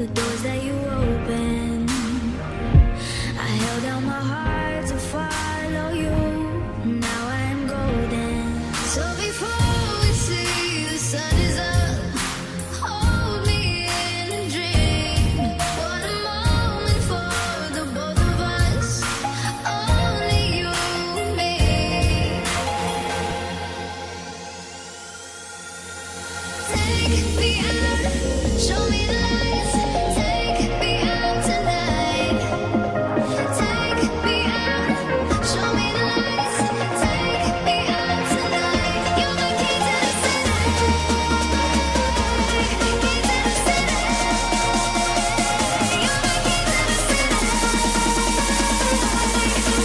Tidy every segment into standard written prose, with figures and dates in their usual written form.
the doors that you open. I held out my heart to follow you. Now I am golden. So before we see the sun is up, hold me in a dream. What a moment for the both of us. Only you and me. Take me out, show me the lights. Take me out tonight. Take me out, show me the lights. Take me out tonight. You're my key to the city. Key to the city. You're my key to the city.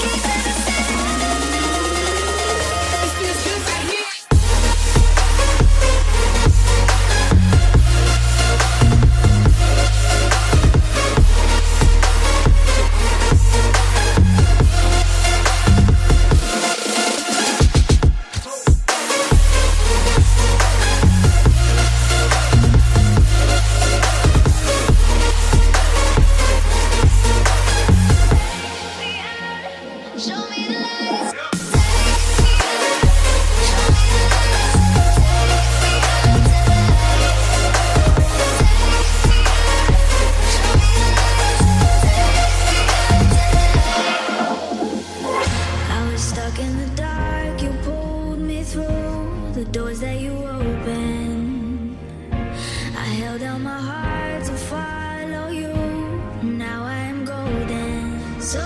Key to the city. This feels good right here. Show me the lights. Take me out. Show me the lights. Take me out tonight. Take me out. Show me the lights. Take me out tonight. I was stuck in the dark. You pulled me through the doors that you opened. I held out my heart to follow you. Now I am golden. So